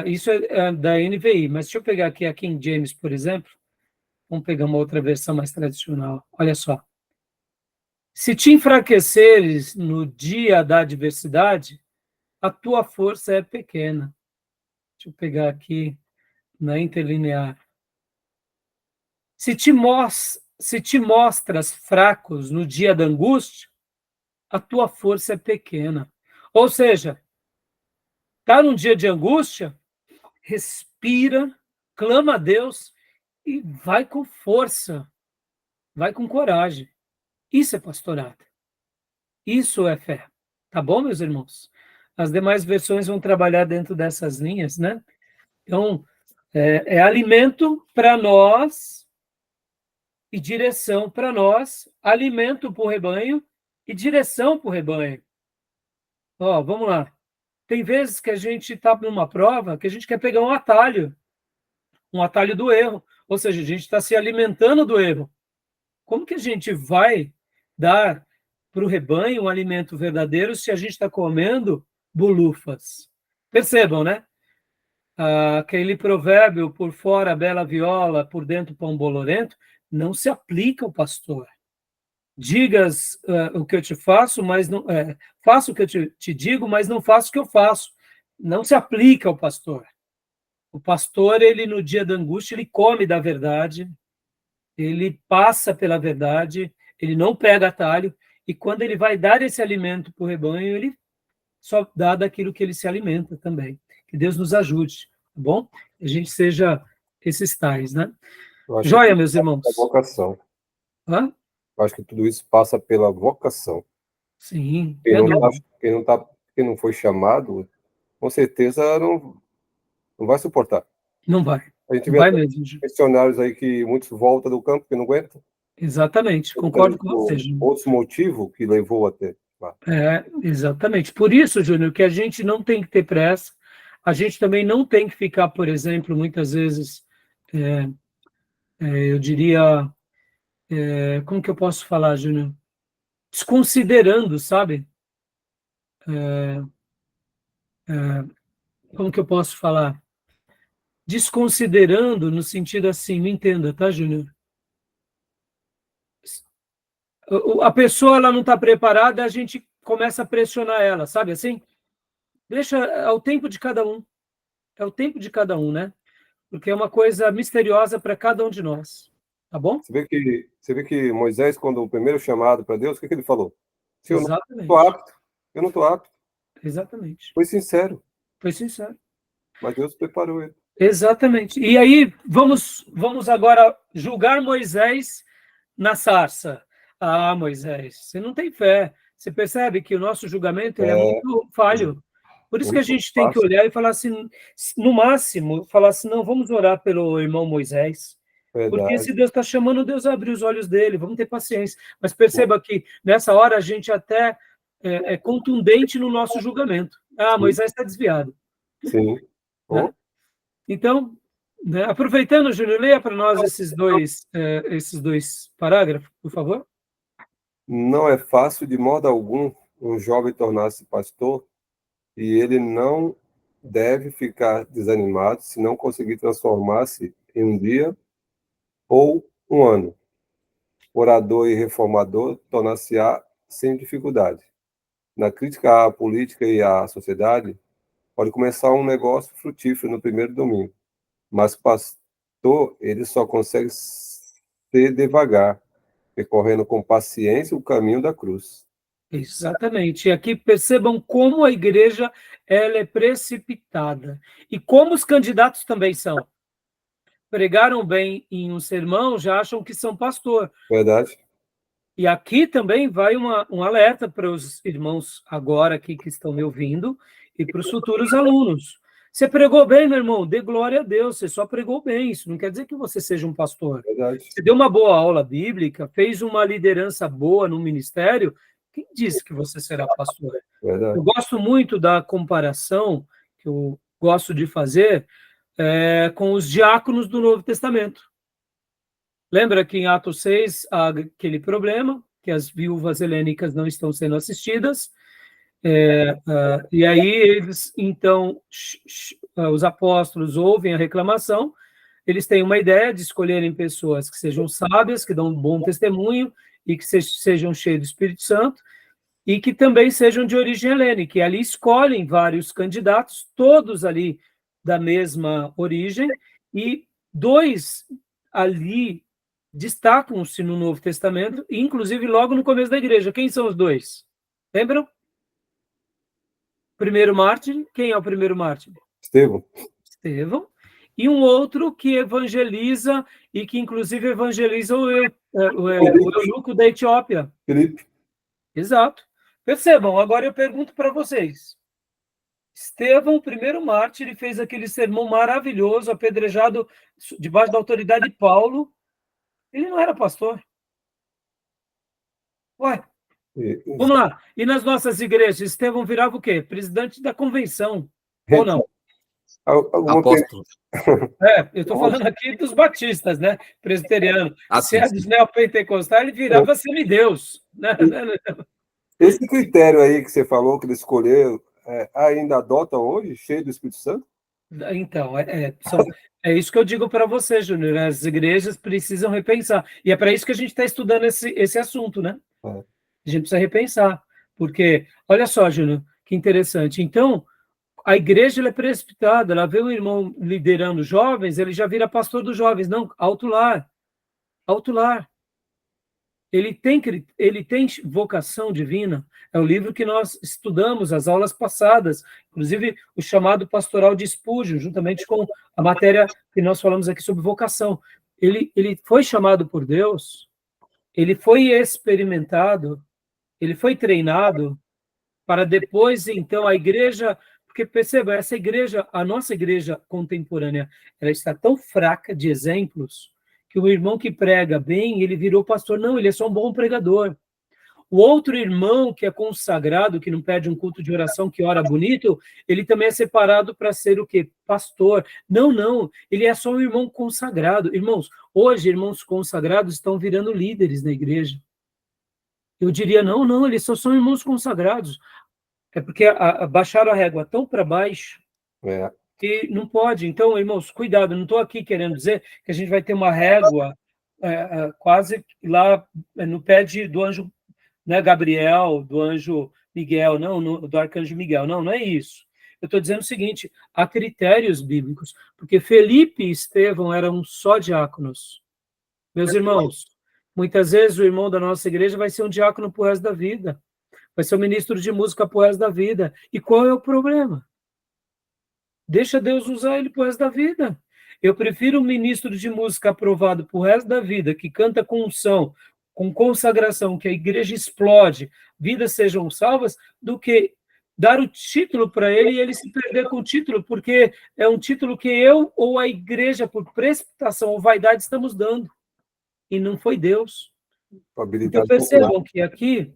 Isso é da NVI, mas deixa eu pegar aqui a King James, por exemplo. Vamos pegar uma outra versão mais tradicional. Olha só. Se te enfraqueceres no dia da adversidade, a tua força é pequena. Deixa eu pegar aqui na interlinear. Se te mostras fracos no dia da angústia, a tua força é pequena. Ou seja, está num dia de angústia, respira, clama a Deus e vai com força, vai com coragem. Isso é pastorado. Isso é fé. Tá bom, meus irmãos? As demais versões vão trabalhar dentro dessas linhas, né? Então, é alimento para nós e direção para nós, alimento para o rebanho e direção para o rebanho. Ó, vamos lá. Tem vezes que a gente está numa prova que a gente quer pegar um atalho do erro. Ou seja, a gente está se alimentando do erro. Como que a gente vai dar para o rebanho um alimento verdadeiro se a gente está comendo bulufas? Percebam, né? Aquele provérbio, por fora bela viola, por dentro pão bolorento, não se aplica ao pastor. Digas o que eu te faço, mas não faço o que eu te digo, mas não faço o que eu faço. Não se aplica ao pastor. O pastor, ele no dia da angústia, ele come da verdade, ele passa pela verdade, ele não pega atalho, e quando ele vai dar esse alimento para o rebanho, ele só dá daquilo que ele se alimenta também. Que Deus nos ajude, tá bom? Que a gente seja esses tais, né? Joia, meus irmãos. A vocação. Hã? Eu acho que tudo isso passa pela vocação. Sim. Quem não foi chamado, com certeza não vai suportar. Não vai. A gente Não vê vai até mesmo, Ju. missionários aí que muitos voltam do campo que não aguentam. Exatamente. Concordo com você, Júnior. Outros motivos que levou até lá. Exatamente. Por isso, Júnior, que a gente não tem que ter pressa, a gente também não tem que ficar, por exemplo, muitas vezes, eu diria, como que eu posso falar, Júnior? Desconsiderando, sabe? Como que eu posso falar? Desconsiderando no sentido assim, me entenda, tá, Júnior? A pessoa ela não está preparada, a gente começa a pressionar ela, sabe assim? Deixa, é o tempo de cada um. É o tempo de cada um, né? Porque é uma coisa misteriosa para cada um de nós. Tá bom? Você vê que Moisés, quando o primeiro chamado para Deus, o que ele falou? Se eu não Exatamente. estou apto, eu não estou apto. Exatamente. Foi sincero, Foi sincero. mas Deus preparou ele. Exatamente. E aí, vamos agora julgar Moisés na sarça. Ah, Moisés, você não tem fé. Você percebe que o nosso julgamento ele é muito falho. Por isso que a gente tem que olhar e falar assim, no máximo, falar assim, não, vamos orar pelo irmão Moisés. Verdade. Porque se Deus está chamando, Deus vai abrir os olhos dele, vamos ter paciência. Mas perceba que nessa hora a gente até é contundente no nosso julgamento. Ah, Moisés está desviado. Sim. Né? Então, né, aproveitando, Júnior, leia para nós esses dois parágrafos, por favor. Não é fácil de modo algum um jovem tornar-se pastor, e ele não deve ficar desanimado se não conseguir transformar-se em um dia ou um ano. Orador e reformador tornar-se-á sem dificuldade. Na crítica à política e à sociedade, pode começar um negócio frutífero no primeiro domingo, mas pastor, ele só consegue ser devagar, percorrendo com paciência o caminho da cruz. Exatamente. E aqui percebam como a igreja ela é precipitada. E como os candidatos também são. Pregaram bem em um sermão, já acham que são pastor. Verdade? E aqui também vai um alerta para os irmãos agora aqui que estão me ouvindo e para os futuros alunos. Você pregou bem, meu irmão, dê glória a Deus, você só pregou bem, isso não quer dizer que você seja um pastor. Verdade. Você deu uma boa aula bíblica, fez uma liderança boa no ministério, quem disse que você será pastor? Verdade. Eu gosto muito da comparação que eu gosto de fazer com os diáconos do Novo Testamento. Lembra que em Atos 6 há aquele problema, que as viúvas helênicas não estão sendo assistidas, e aí eles, então, os apóstolos ouvem a reclamação, eles têm uma ideia de escolherem pessoas que sejam sábias, que dão um bom testemunho e que sejam cheios do Espírito Santo, e que também sejam de origem helênica. E ali escolhem vários candidatos, todos ali da mesma origem, e 2 ali destacam-se no Novo Testamento, inclusive logo no começo da igreja. Quem são os 2? Lembram? Primeiro mártir. Quem é o primeiro mártir? Estevão. Estevão. E um outro que evangeliza, e que inclusive evangeliza o eunuco da Etiópia. Felipe. Exato. Percebam, agora eu pergunto para vocês. Estevão, o primeiro mártir, ele fez aquele sermão maravilhoso, apedrejado debaixo da autoridade de Paulo. Ele não era pastor. Ué, vamos lá. E nas nossas igrejas, Estevão virava o quê? Presidente da convenção. Ou não? Apóstolo. Eu estou falando aqui dos batistas, né? Presbiteriano. Se é sim. dos neopentecostais, ele virava semideus. Né? Esse critério aí que você falou, que ele escolheu, ainda adota hoje, cheio do Espírito Santo? Então, é isso que eu digo para você, Júnior. As igrejas precisam repensar. E é para isso que a gente está estudando esse assunto, né? A gente precisa repensar. Porque, olha só, Júnior, que interessante. Então, a igreja ela é precipitada, ela vê o irmão liderando jovens, ele já vira pastor dos jovens. Não, alto lar. Alto lar. Ele tem vocação divina. É o livro que nós estudamos, as aulas passadas, inclusive o chamado pastoral de Spurgeon, juntamente com a matéria que nós falamos aqui sobre vocação. Ele foi chamado por Deus, ele foi experimentado, ele foi treinado para depois, então, a igreja... Porque, perceba, essa igreja, a nossa igreja contemporânea, ela está tão fraca de exemplos que o irmão que prega bem, ele virou pastor. Não, ele é só um bom pregador. O outro irmão que é consagrado, que não pede um culto de oração, que ora bonito, ele também é separado para ser o quê? Pastor. Não, ele é só um irmão consagrado. Irmãos, hoje, irmãos consagrados estão virando líderes na igreja. Eu diria, não, eles só são irmãos consagrados. É porque baixaram a régua tão para baixo que não pode. Então, irmãos, cuidado, não estou aqui querendo dizer que a gente vai ter uma régua quase lá no pé do anjo, né, Gabriel, do anjo Miguel, do arcanjo Miguel. Não é isso. Eu estou dizendo o seguinte, há critérios bíblicos, porque Felipe e Estevão eram só diáconos. Meus irmãos, muitas vezes o irmão da nossa igreja vai ser um diácono pro resto da vida. Vai ser um ministro de música pro resto da vida. E qual é o problema? Deixa Deus usar ele pro resto da vida. Eu prefiro um ministro de música aprovado pro resto da vida, que canta com unção, com consagração, que a igreja explode, vidas sejam salvas, do que dar o título para ele e ele se perder com o título, porque é um título que eu ou a igreja, por precipitação ou vaidade, estamos dando. E não foi Deus. Então percebam que aqui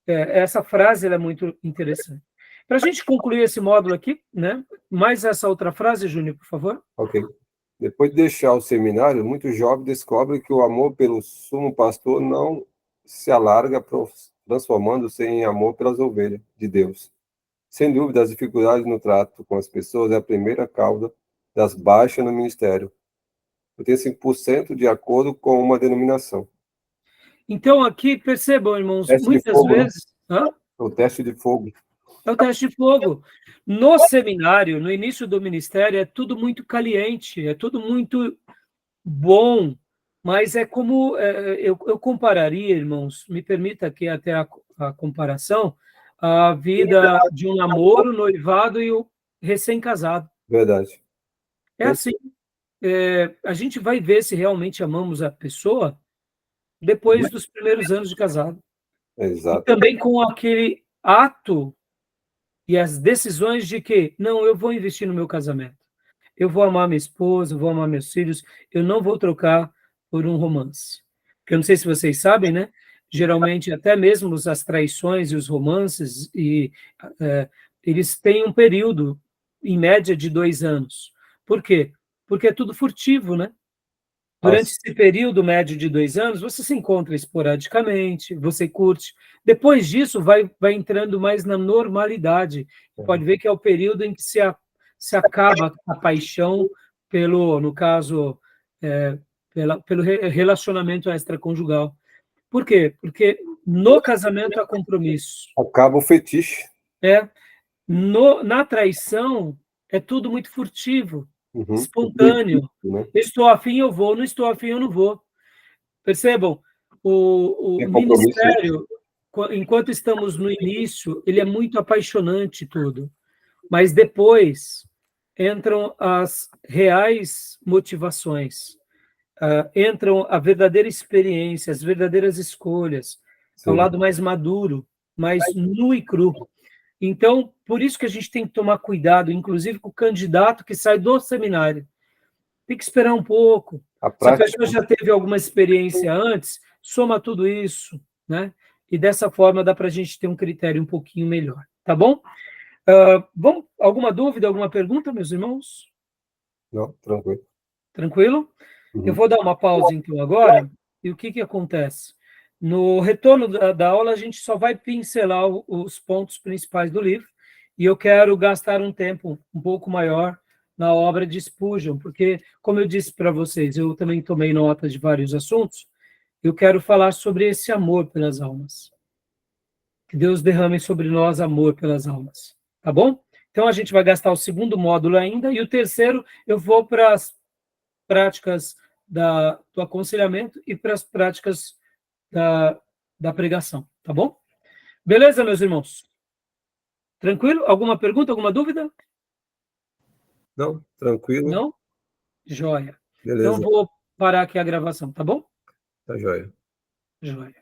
essa frase ela é muito interessante. Para a gente concluir esse módulo aqui, né? Mais essa outra frase, Júnior, por favor. Ok. Depois de deixar o seminário, muitos jovens descobrem que o amor pelo sumo pastor não se alarga, transformando-se em amor pelas ovelhas de Deus. Sem dúvida, as dificuldades no trato com as pessoas é a primeira causa das baixas no ministério. 85% de acordo com uma denominação. Então, aqui, percebam, irmãos, muitas vezes... Né? O teste de fogo. É o teste de fogo. No seminário, no início do ministério, é tudo muito caliente, é tudo muito bom, mas é como... eu compararia, irmãos, me permita aqui até a comparação, a vida de um namoro, noivado e o recém-casado. Verdade. É assim. A gente vai ver se realmente amamos a pessoa depois dos primeiros anos de casado. Exato. E também com aquele ato e as decisões de que, não, eu vou investir no meu casamento, eu vou amar minha esposa, eu vou amar meus filhos, eu não vou trocar por um romance. Porque eu não sei se vocês sabem, né? Geralmente, até mesmo as traições e os romances, eles têm um período, em média, de 2 anos. Por quê? Porque é tudo furtivo, né? Durante esse período médio de 2 anos, você se encontra esporadicamente, você curte. Depois disso, vai entrando mais na normalidade. Pode ver que é o período em que se acaba a paixão pelo, no caso, pelo relacionamento extraconjugal. Por quê? Porque no casamento há compromisso. Acaba o fetiche. Na traição, é tudo muito furtivo, Uhum. espontâneo. Né? Estou afim, eu vou, não estou afim, eu não vou. Percebam, o ministério, enquanto estamos no início, ele é muito apaixonante tudo, mas depois entram as reais motivações, entram a verdadeira experiência, as verdadeiras escolhas, ao lado mais maduro, mais nu e cru. Então, por isso que a gente tem que tomar cuidado, inclusive com o candidato que sai do seminário. Tem que esperar um pouco. Se a pessoa já teve alguma experiência antes, soma tudo isso, né? E dessa forma dá para a gente ter um critério um pouquinho melhor, tá bom? Alguma dúvida, alguma pergunta, meus irmãos? Não, tranquilo. Tranquilo? Uhum. Eu vou dar uma pausa, então, agora, e o que acontece? No retorno da aula, a gente só vai pincelar os pontos principais do livro, e eu quero gastar um tempo um pouco maior na obra de Spurgeon, porque, como eu disse para vocês, eu também tomei nota de vários assuntos, eu quero falar sobre esse amor pelas almas. Que Deus derrame sobre nós amor pelas almas, tá bom? Então, a gente vai gastar o segundo módulo ainda, e o terceiro eu vou para as práticas do aconselhamento e para as práticas da pregação, tá bom? Beleza, meus irmãos? Tranquilo? Alguma pergunta, alguma dúvida? Não, tranquilo. Não? Joia. Beleza. Então, vou parar aqui a gravação, tá bom? Tá joia. Joia.